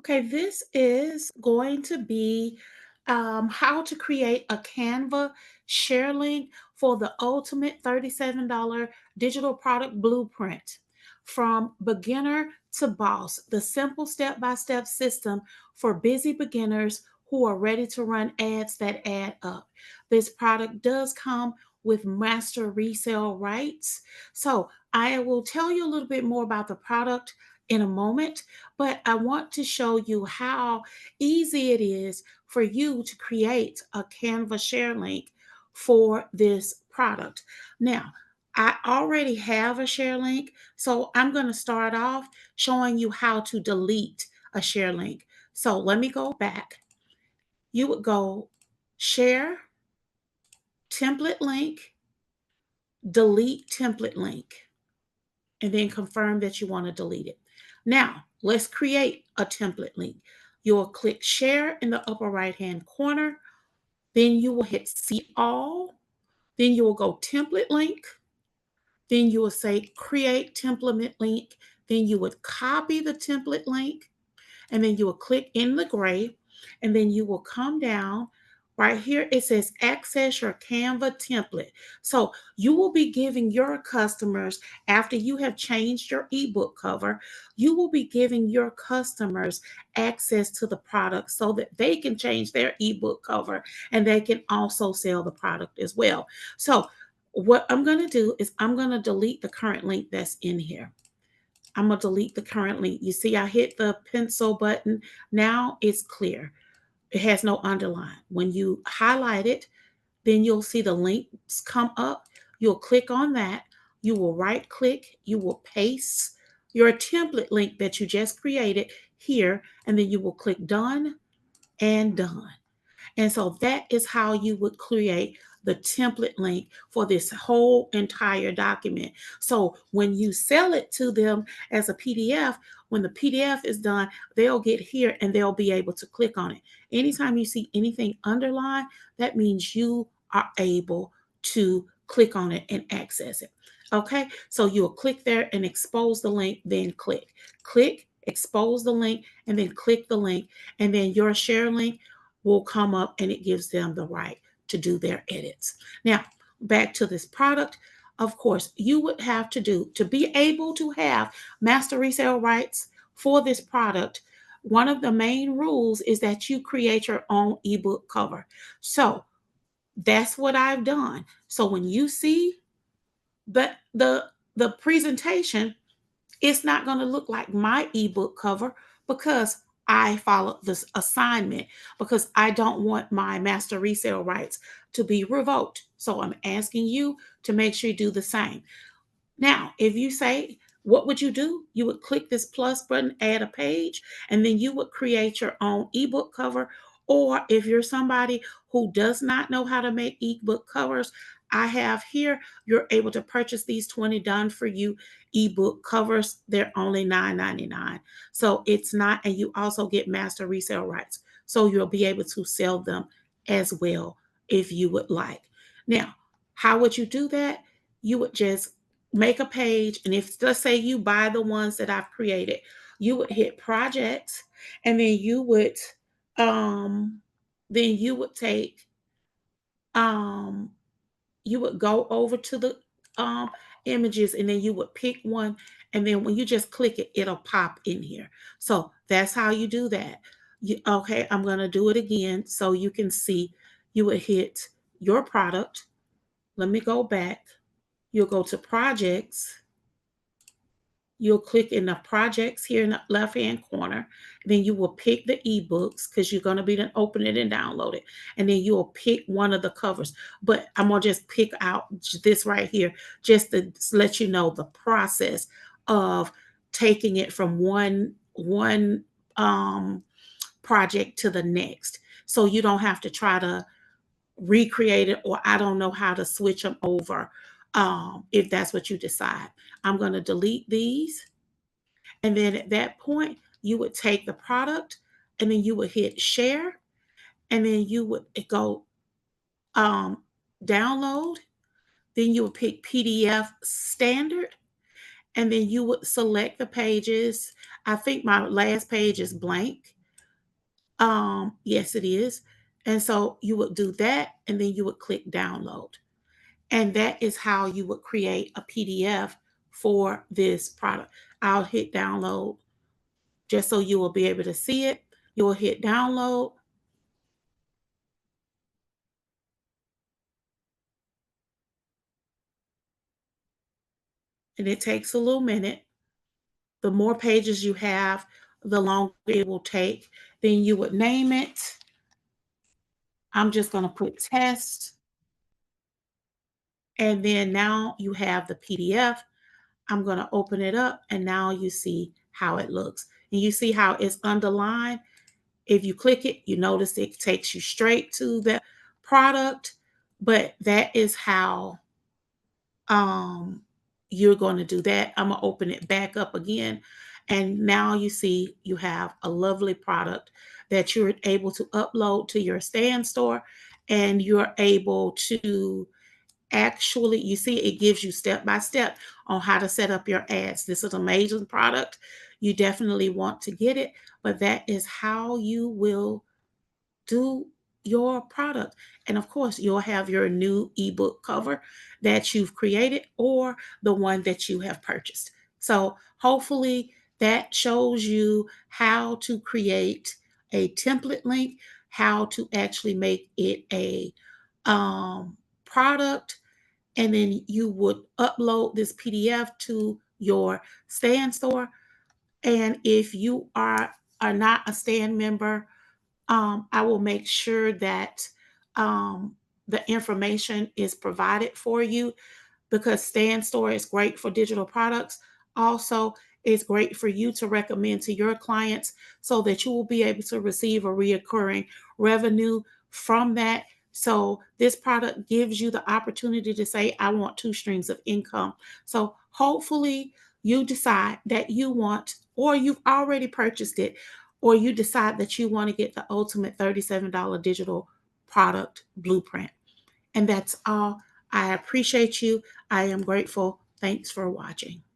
Okay, this is going to be how to create a Canva share link for the ultimate $37 digital product blueprint from beginner to boss, the simple step by step system for busy beginners who are ready to run ads that add up. This product does come with master resale rights. So I will tell you a little bit more about the product in a moment, but I want to show you how easy it is for you to create a Canva share link for this product. Now, I already have a share link, so I'm going to start off showing you how to delete a share link. So let me go back. You would go share, template link, delete template link, and then confirm that you want to delete it. Now, let's create a template link. You'll click share in the upper right hand corner. Then you will hit see all. Then you will go template link. Then you will say create template link. Then you would copy the template link, and then you will click in the gray, and then you will come down. Right here, it says access your Canva template. So you will be giving your customers, after you have changed your ebook cover, you will be giving your customers access to the product so that they can change their ebook cover and they can also sell the product as well. So what I'm going to do is I'm going to delete the current link that's in here. I'm going to delete the current link. You see, I hit the pencil button. Now it's clear. It has no underline. When you highlight it, then you'll see the links come up. You'll click on that. You will right click. You will paste your template link that you just created here, and then you will click done and done. And so that is how you would create the template link for this whole entire document. So when you sell it to them as a PDF, when the PDF is done, they'll get here and they'll be able to click on it. Anytime you see anything underlined, that means you are able to click on it and access it. Okay, so you'll click there and expose the link, then click, expose the link, and then click the link, and then your share link will come up and it gives them the right to do their edits. Now, back to this product. Of course, you would have to be able to have master resale rights for this product. One of the main rules is that you create your own ebook cover. So that's what I've done. So when you see the presentation, it's not going to look like my ebook cover because I followed this assignment because I don't want my master resale rights to be revoked. So I'm asking you to make sure you do the same. Now, if you say, what would you do? You would click this plus button, add a page, and then you would create your own ebook cover. Or if you're somebody who does not know how to make ebook covers, I have here, you're able to purchase these 20 done for you ebook covers. They're only $9.99. So it's not, and you also get master resale rights. So you'll be able to sell them as well if you would like. Now, how would you do that? You would just make a page, and if let's say you buy the ones that I've created, you would hit projects, and um then you would take um you would go over to the um images, and then you would pick one, and then when you just click it, it'll pop in here. So that's how you do that. Okay, I'm going to do it again so you can see. You would hit your product. Let me go back. You'll go to projects. You'll click in the projects here in the left hand corner. Then you will pick the ebooks because you're going to be then open it and download it. And then you'll pick one of the covers. But I'm going to just pick out this right here just to let you know the process of taking it from one project to the next. So you don't have to try to recreate it, or I don't know how to switch them over if that's what you decide. I'm going to delete these. And then at that point, you would take the product, and then you would hit share, and then you would go um, download. Then you would pick PDF standard, and then you would select the pages. I think my last page is blank. Yes, it is. And so you would do that and then you would click download. And that is how you would create a PDF for this product. I'll hit download just so you will be able to see it. You will hit download and it takes a little minute. The more pages you have, the longer it will take. Then you would name it. I'm just going to put test. And then now you have the PDF. I'm going to open it up and now you see how it looks. And you see how it's underlined. If you click it, you notice it takes you straight to the product. But that is how um, you're going to do that. I'm going to open it back up again. And now you see you have a lovely product that you're able to upload to your stand store and you're able to actually, you see, it gives you step by step on how to set up your ads. This is an amazing product. You definitely want to get it, but that is how you will do your product. And of course, you'll have your new ebook cover that you've created or the one that you have purchased. So hopefully that shows you how to create a template link, how to actually make it a product, and then you would upload this PDF to your stand store. And if you are not a stand member, I will make sure that the information is provided for you because Stand Store is great for digital products. Also, it's great for you to recommend to your clients so that you will be able to receive a reoccurring revenue from that. So, this product gives you the opportunity to say, I want two streams of income. So, hopefully, you decide that you want, or you've already purchased it, or you decide that you want to get the ultimate $37 digital product blueprint. And that's all. I appreciate you. I am grateful. Thanks for watching.